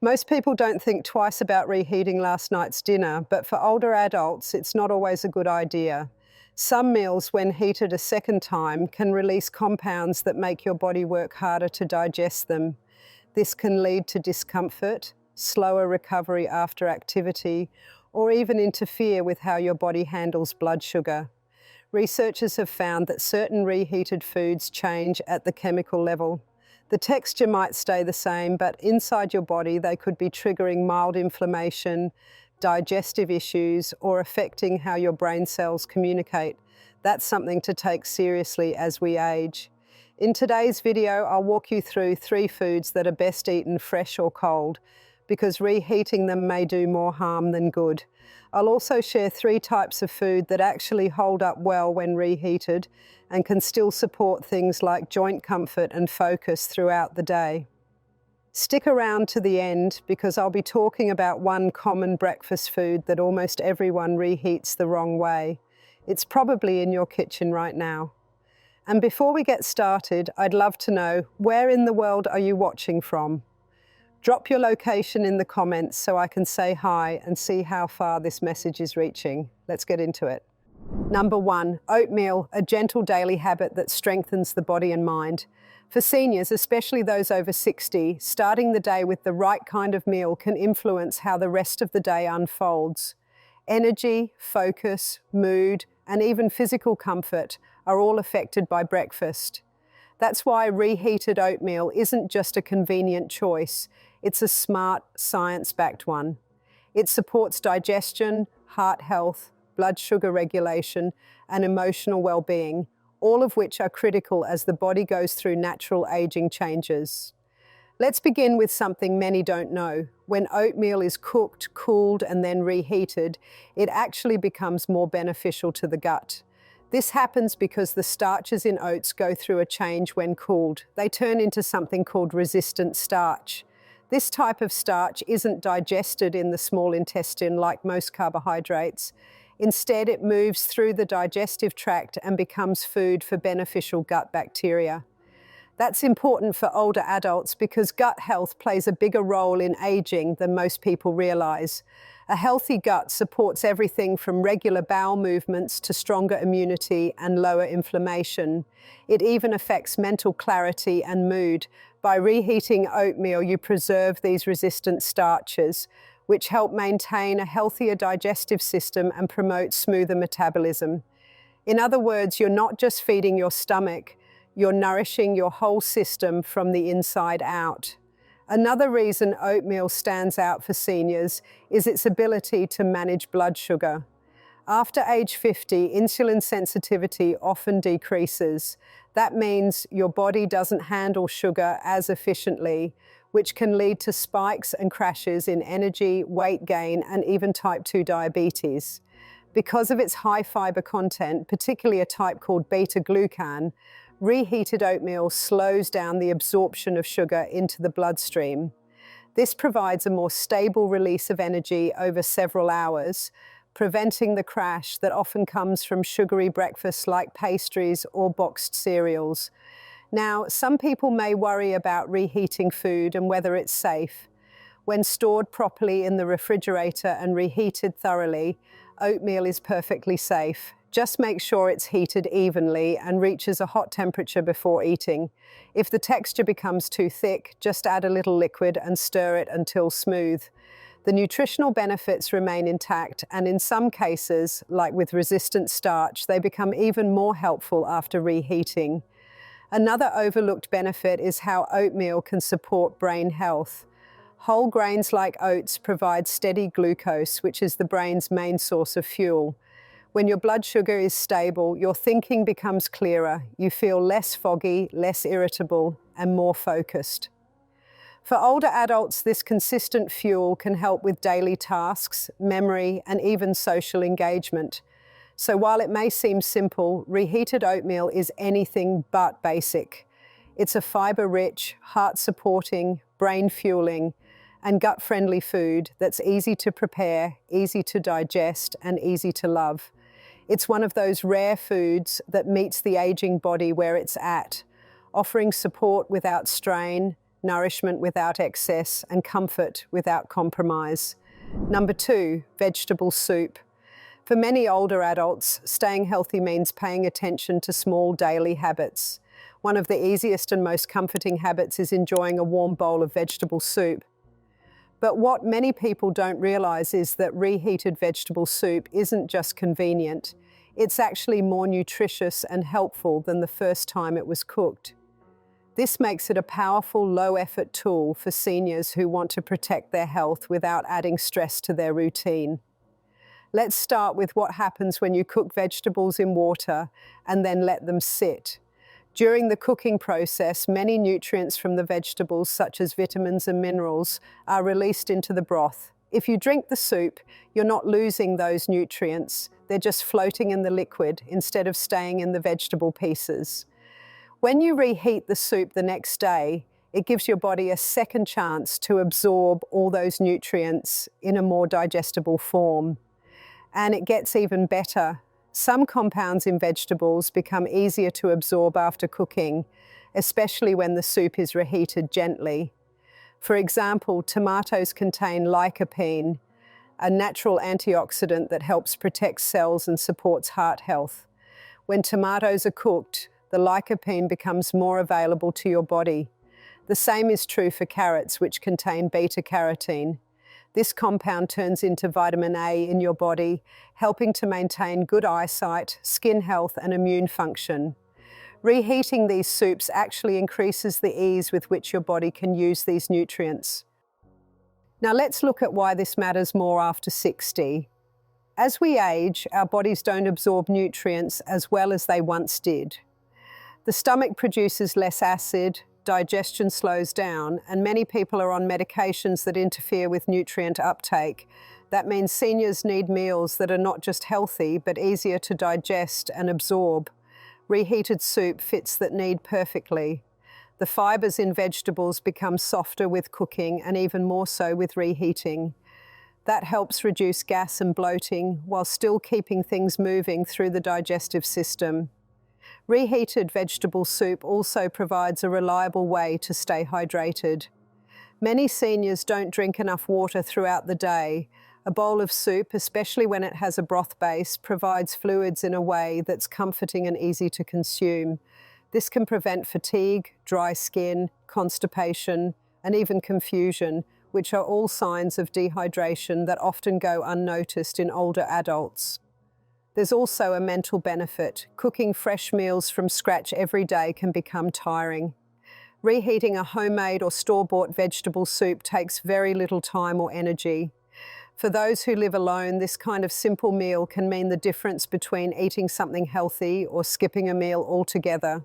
Most people don't think twice about reheating last night's dinner, but for older adults, it's not always a good idea. Some meals, when heated a second time, can release compounds that make your body work harder to digest them. This can lead to discomfort, slower recovery after activity, or even interfere with how your body handles blood sugar. Researchers have found that certain reheated foods change at the chemical level. The texture might stay the same, but inside your body they could be triggering mild inflammation, digestive issues, or affecting how your brain cells communicate. That's something to take seriously as we age. In today's video, I'll walk you through 3 foods that are best eaten fresh or cold, because reheating them may do more harm than good. I'll also share 3 types of food that actually hold up well when reheated and can still support things like joint comfort and focus throughout the day. Stick around to the end because I'll be talking about one common breakfast food that almost everyone reheats the wrong way. It's probably in your kitchen right now. And before we get started, I'd love to know, where in the world are you watching from? Drop your location in the comments so I can say hi and see how far this message is reaching. Let's get into it. Number 1, oatmeal, a gentle daily habit that strengthens the body and mind. For seniors, especially those over 60, starting the day with the right kind of meal can influence how the rest of the day unfolds. Energy, focus, mood, and even physical comfort are all affected by breakfast. That's why reheated oatmeal isn't just a convenient choice, it's a smart, science-backed one. It supports digestion, heart health, blood sugar regulation, and emotional well-being, all of which are critical as the body goes through natural aging changes. Let's begin with something many don't know. When oatmeal is cooked, cooled, and then reheated, it actually becomes more beneficial to the gut. This happens because the starches in oats go through a change when cooled. They turn into something called resistant starch. This type of starch isn't digested in the small intestine like most carbohydrates. Instead, it moves through the digestive tract and becomes food for beneficial gut bacteria. That's important for older adults because gut health plays a bigger role in aging than most people realize. A healthy gut supports everything from regular bowel movements to stronger immunity and lower inflammation. It even affects mental clarity and mood. By reheating oatmeal, you preserve these resistant starches, which help maintain a healthier digestive system and promote smoother metabolism. In other words, you're not just feeding your stomach, you're nourishing your whole system from the inside out. Another reason oatmeal stands out for seniors is its ability to manage blood sugar. After age 50, insulin sensitivity often decreases. That means your body doesn't handle sugar as efficiently, which can lead to spikes and crashes in energy, weight gain, and even type 2 diabetes. Because of its high fiber content, particularly a type called beta-glucan, reheated oatmeal slows down the absorption of sugar into the bloodstream. This provides a more stable release of energy over several hours, preventing the crash that often comes from sugary breakfasts like pastries or boxed cereals. Now, some people may worry about reheating food and whether it's safe. When stored properly in the refrigerator and reheated thoroughly, oatmeal is perfectly safe. Just make sure it's heated evenly and reaches a hot temperature before eating. If the texture becomes too thick, just add a little liquid and stir it until smooth. The nutritional benefits remain intact, and in some cases, like with resistant starch, they become even more helpful after reheating. Another overlooked benefit is how oatmeal can support brain health. Whole grains like oats provide steady glucose, which is the brain's main source of fuel. When your blood sugar is stable, your thinking becomes clearer. You feel less foggy, less irritable, and more focused. For older adults, this consistent fuel can help with daily tasks, memory, and even social engagement. So while it may seem simple, reheated oatmeal is anything but basic. It's a fiber-rich, heart-supporting, brain-fueling, and gut-friendly food that's easy to prepare, easy to digest, and easy to love. It's one of those rare foods that meets the aging body where it's at, offering support without strain, nourishment without excess, and comfort without compromise. Number 2, vegetable soup. For many older adults, staying healthy means paying attention to small daily habits. One of the easiest and most comforting habits is enjoying a warm bowl of vegetable soup. But what many people don't realize is that reheated vegetable soup isn't just convenient, it's actually more nutritious and helpful than the first time it was cooked. This makes it a powerful, low-effort tool for seniors who want to protect their health without adding stress to their routine. Let's start with what happens when you cook vegetables in water and then let them sit. During the cooking process, many nutrients from the vegetables, such as vitamins and minerals, are released into the broth. If you drink the soup, you're not losing those nutrients. They're just floating in the liquid instead of staying in the vegetable pieces. When you reheat the soup the next day, it gives your body a second chance to absorb all those nutrients in a more digestible form. And it gets even better. Some compounds in vegetables become easier to absorb after cooking, especially when the soup is reheated gently. For example, tomatoes contain lycopene, a natural antioxidant that helps protect cells and supports heart health. When tomatoes are cooked, the lycopene becomes more available to your body. The same is true for carrots, which contain beta-carotene. This compound turns into vitamin A in your body, helping to maintain good eyesight, skin health, and immune function. Reheating these soups actually increases the ease with which your body can use these nutrients. Now let's look at why this matters more after 60. As we age, our bodies don't absorb nutrients as well as they once did. The stomach produces less acid, digestion slows down, and many people are on medications that interfere with nutrient uptake. That means seniors need meals that are not just healthy, but easier to digest and absorb. Reheated soup fits that need perfectly. The fibers in vegetables become softer with cooking and even more so with reheating. That helps reduce gas and bloating while still keeping things moving through the digestive system. Reheated vegetable soup also provides a reliable way to stay hydrated. Many seniors don't drink enough water throughout the day. A bowl of soup, especially when it has a broth base, provides fluids in a way that's comforting and easy to consume. This can prevent fatigue, dry skin, constipation, and even confusion, which are all signs of dehydration that often go unnoticed in older adults. There's also a mental benefit. Cooking fresh meals from scratch every day can become tiring. Reheating a homemade or store-bought vegetable soup takes very little time or energy. For those who live alone, this kind of simple meal can mean the difference between eating something healthy or skipping a meal altogether.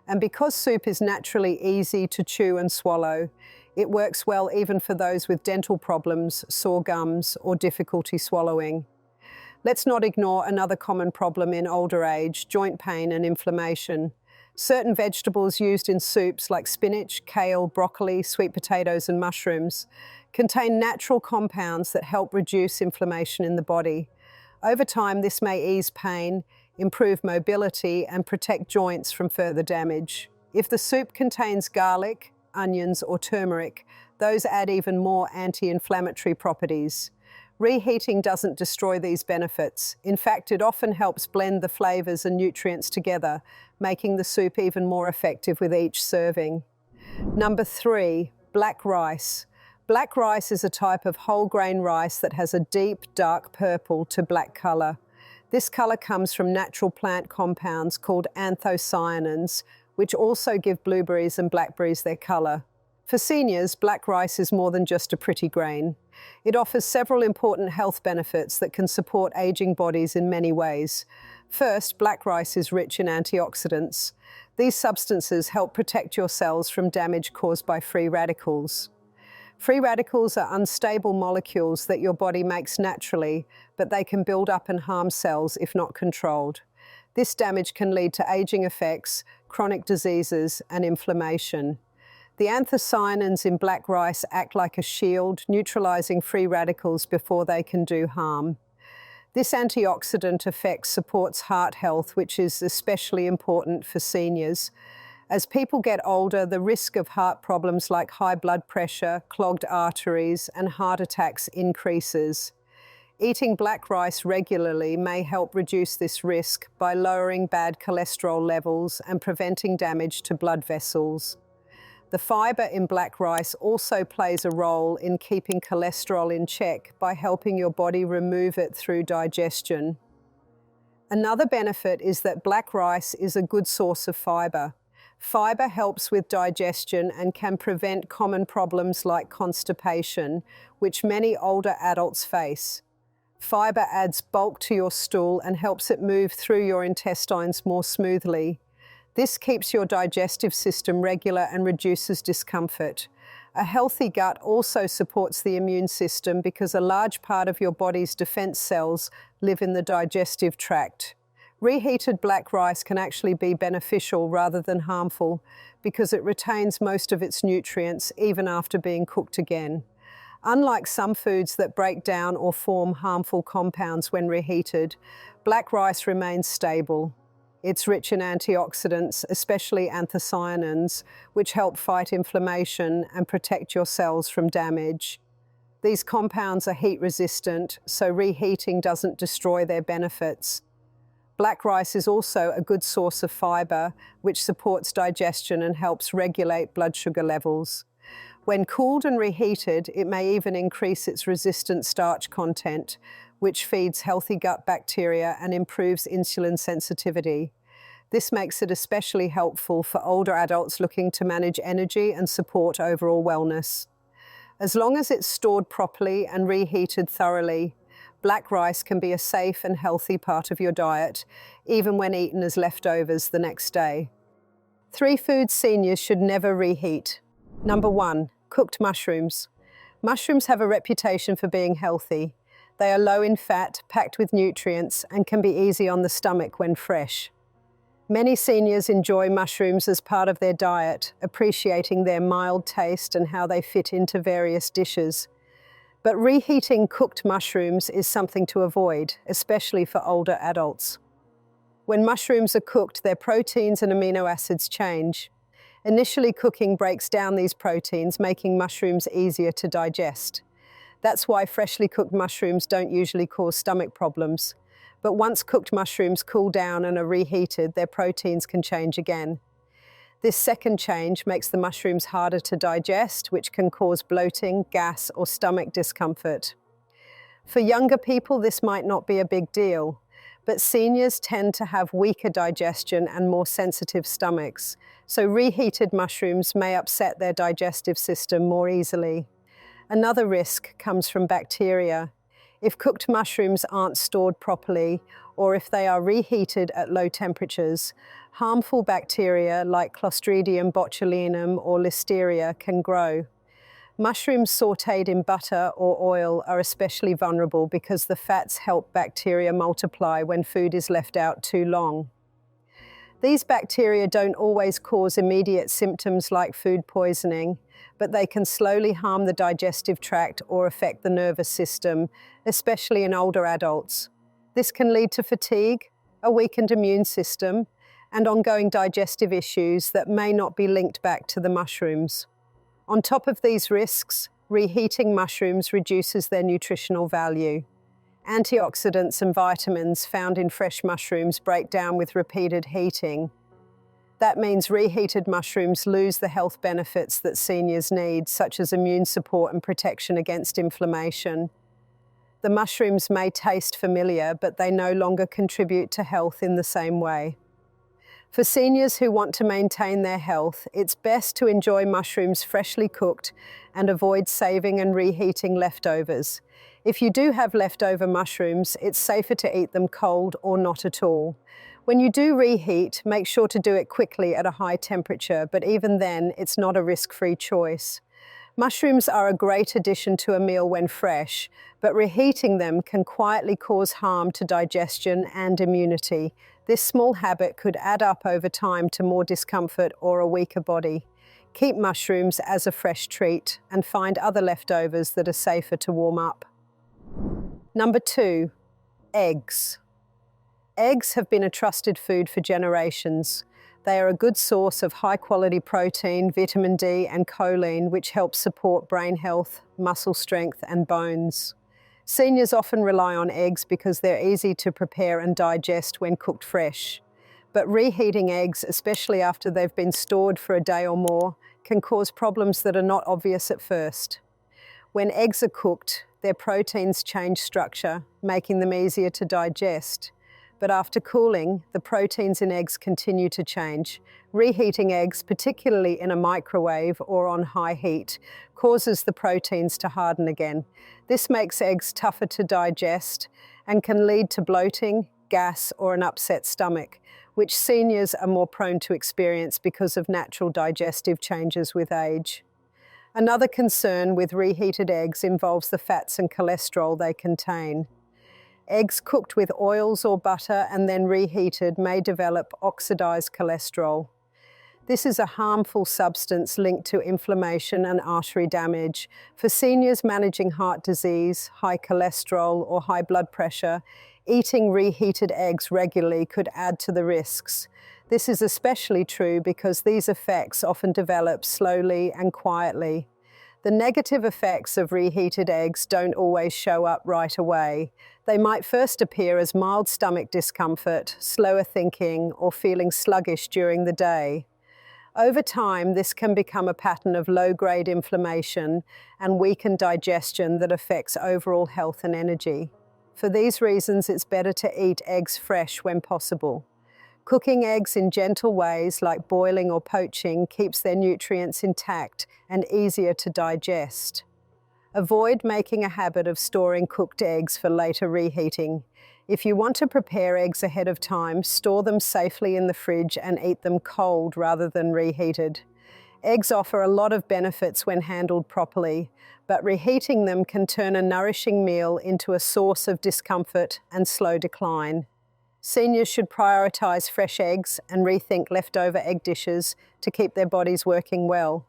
And because soup is naturally easy to chew and swallow, it works well even for those with dental problems, sore gums, or difficulty swallowing. Let's not ignore another common problem in older age: joint pain and inflammation. Certain vegetables used in soups like spinach, kale, broccoli, sweet potatoes, and mushrooms contain natural compounds that help reduce inflammation in the body. Over time, this may ease pain, improve mobility, and protect joints from further damage. If the soup contains garlic, onions, or turmeric, those add even more anti-inflammatory properties. Reheating doesn't destroy these benefits. In fact, it often helps blend the flavors and nutrients together, making the soup even more effective with each serving. Number 3, black rice. Black rice is a type of whole grain rice that has a deep, dark purple to black color. This color comes from natural plant compounds called anthocyanins, which also give blueberries and blackberries their color. For seniors, black rice is more than just a pretty grain. It offers several important health benefits that can support aging bodies in many ways. First, black rice is rich in antioxidants. These substances help protect your cells from damage caused by free radicals. Free radicals are unstable molecules that your body makes naturally, but they can build up and harm cells if not controlled. This damage can lead to aging effects, chronic diseases, and inflammation. The anthocyanins in black rice act like a shield, neutralizing free radicals before they can do harm. This antioxidant effect supports heart health, which is especially important for seniors. As people get older, the risk of heart problems like high blood pressure, clogged arteries, and heart attacks increases. Eating black rice regularly may help reduce this risk by lowering bad cholesterol levels and preventing damage to blood vessels. The fiber in black rice also plays a role in keeping cholesterol in check by helping your body remove it through digestion. Another benefit is that black rice is a good source of fiber. Fiber helps with digestion and can prevent common problems like constipation, which many older adults face. Fiber adds bulk to your stool and helps it move through your intestines more smoothly. This keeps your digestive system regular and reduces discomfort. A healthy gut also supports the immune system because a large part of your body's defense cells live in the digestive tract. Reheated black rice can actually be beneficial rather than harmful because it retains most of its nutrients even after being cooked again. Unlike some foods that break down or form harmful compounds when reheated, black rice remains stable. It's rich in antioxidants, especially anthocyanins, which help fight inflammation and protect your cells from damage. These compounds are heat resistant, so reheating doesn't destroy their benefits. Black rice is also a good source of fiber, which supports digestion and helps regulate blood sugar levels. When cooled and reheated, it may even increase its resistant starch content, which feeds healthy gut bacteria and improves insulin sensitivity. This makes it especially helpful for older adults looking to manage energy and support overall wellness. As long as it's stored properly and reheated thoroughly, black rice can be a safe and healthy part of your diet, even when eaten as leftovers the next day. 3 foods seniors should never reheat. Number 1, cooked mushrooms. Mushrooms have a reputation for being healthy. They are low in fat, packed with nutrients, and can be easy on the stomach when fresh. Many seniors enjoy mushrooms as part of their diet, appreciating their mild taste and how they fit into various dishes. But reheating cooked mushrooms is something to avoid, especially for older adults. When mushrooms are cooked, their proteins and amino acids change. Initially, cooking breaks down these proteins, making mushrooms easier to digest. That's why freshly cooked mushrooms don't usually cause stomach problems. But once cooked mushrooms cool down and are reheated, their proteins can change again. This second change makes the mushrooms harder to digest, which can cause bloating, gas, or stomach discomfort. For younger people, this might not be a big deal, but seniors tend to have weaker digestion and more sensitive stomachs, so reheated mushrooms may upset their digestive system more easily. Another risk comes from bacteria. If cooked mushrooms aren't stored properly, or if they are reheated at low temperatures, harmful bacteria like Clostridium botulinum or Listeria can grow. Mushrooms sautéed in butter or oil are especially vulnerable because the fats help bacteria multiply when food is left out too long. These bacteria don't always cause immediate symptoms like food poisoning, but they can slowly harm the digestive tract or affect the nervous system, especially in older adults. This can lead to fatigue, a weakened immune system, and ongoing digestive issues that may not be linked back to the mushrooms. On top of these risks, reheating mushrooms reduces their nutritional value. Antioxidants and vitamins found in fresh mushrooms break down with repeated heating. That means reheated mushrooms lose the health benefits that seniors need, such as immune support and protection against inflammation. The mushrooms may taste familiar, but they no longer contribute to health in the same way. For seniors who want to maintain their health, it's best to enjoy mushrooms freshly cooked and avoid saving and reheating leftovers. If you do have leftover mushrooms, it's safer to eat them cold or not at all. When you do reheat, make sure to do it quickly at a high temperature, but even then, it's not a risk-free choice. Mushrooms are a great addition to a meal when fresh, but reheating them can quietly cause harm to digestion and immunity. This small habit could add up over time to more discomfort or a weaker body. Keep mushrooms as a fresh treat and find other leftovers that are safer to warm up. Number 2, eggs. Eggs have been a trusted food for generations. They are a good source of high-quality protein, vitamin D, and choline, which helps support brain health, muscle strength, and bones. Seniors often rely on eggs because they're easy to prepare and digest when cooked fresh. But reheating eggs, especially after they've been stored for a day or more, can cause problems that are not obvious at first. When eggs are cooked, their proteins change structure, making them easier to digest. But after cooling, the proteins in eggs continue to change. Reheating eggs, particularly in a microwave or on high heat, causes the proteins to harden again. This makes eggs tougher to digest and can lead to bloating, gas, or an upset stomach, which seniors are more prone to experience because of natural digestive changes with age. Another concern with reheated eggs involves the fats and cholesterol they contain. Eggs cooked with oils or butter and then reheated may develop oxidized cholesterol. This is a harmful substance linked to inflammation and artery damage. For seniors managing heart disease, high cholesterol, or high blood pressure, eating reheated eggs regularly could add to the risks. This is especially true because these effects often develop slowly and quietly. The negative effects of reheated eggs don't always show up right away. They might first appear as mild stomach discomfort, slower thinking, or feeling sluggish during the day. Over time, this can become a pattern of low-grade inflammation and weakened digestion that affects overall health and energy. For these reasons, it's better to eat eggs fresh when possible. Cooking eggs in gentle ways like boiling or poaching keeps their nutrients intact and easier to digest. Avoid making a habit of storing cooked eggs for later reheating. If you want to prepare eggs ahead of time, store them safely in the fridge and eat them cold rather than reheated. Eggs offer a lot of benefits when handled properly, but reheating them can turn a nourishing meal into a source of discomfort and slow decline. Seniors should prioritize fresh eggs and rethink leftover egg dishes to keep their bodies working well.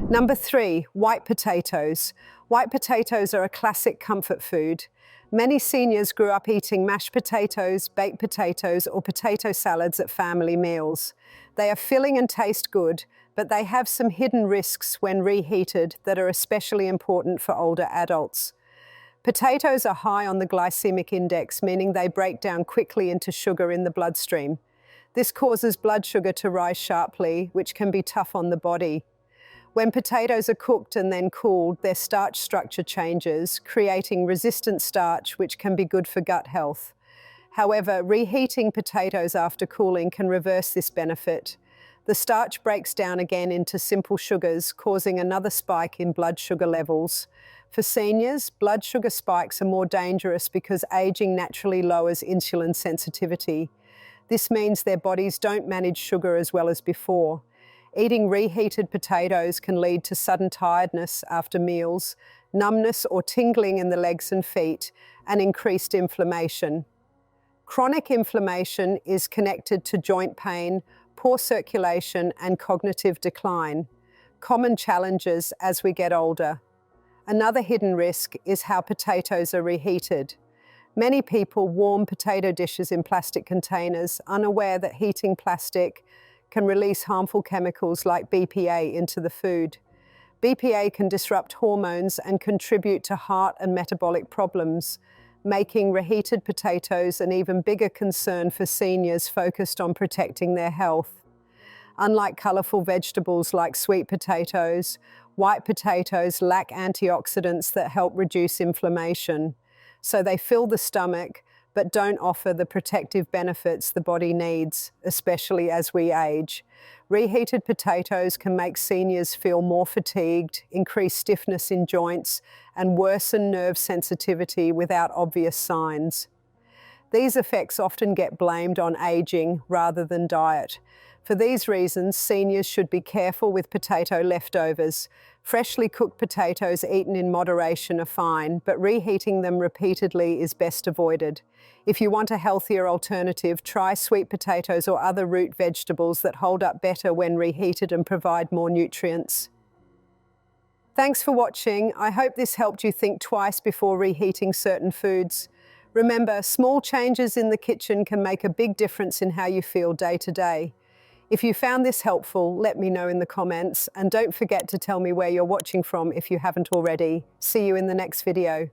Number 3, white potatoes. White potatoes are a classic comfort food. Many seniors grew up eating mashed potatoes, baked potatoes, or potato salads at family meals. They are filling and taste good, but they have some hidden risks when reheated that are especially important for older adults. Potatoes are high on the glycemic index, meaning they break down quickly into sugar in the bloodstream. This causes blood sugar to rise sharply, which can be tough on the body. When potatoes are cooked and then cooled, their starch structure changes, creating resistant starch, which can be good for gut health. However, reheating potatoes after cooling can reverse this benefit. The starch breaks down again into simple sugars, causing another spike in blood sugar levels. For seniors, blood sugar spikes are more dangerous because aging naturally lowers insulin sensitivity. This means their bodies don't manage sugar as well as before. Eating reheated potatoes can lead to sudden tiredness after meals, numbness or tingling in the legs and feet, and increased inflammation. Chronic inflammation is connected to joint pain, poor circulation, and cognitive decline, common challenges as we get older. Another hidden risk is how potatoes are reheated. Many people warm potato dishes in plastic containers, unaware that heating plastic can release harmful chemicals like BPA into the food. BPA can disrupt hormones and contribute to heart and metabolic problems, making reheated potatoes an even bigger concern for seniors focused on protecting their health. Unlike colorful vegetables like sweet potatoes, white potatoes lack antioxidants that help reduce inflammation. So they fill the stomach, but don't offer the protective benefits the body needs, especially as we age. Reheated potatoes can make seniors feel more fatigued, increase stiffness in joints, and worsen nerve sensitivity without obvious signs. These effects often get blamed on aging rather than diet. For these reasons, seniors should be careful with potato leftovers. Freshly cooked potatoes eaten in moderation are fine, but reheating them repeatedly is best avoided. If you want a healthier alternative, try sweet potatoes or other root vegetables that hold up better when reheated and provide more nutrients. Thanks for watching. I hope this helped you think twice before reheating certain foods. Remember, small changes in the kitchen can make a big difference in how you feel day to day. If you found this helpful, let me know in the comments, and don't forget to tell me where you're watching from if you haven't already. See you in the next video.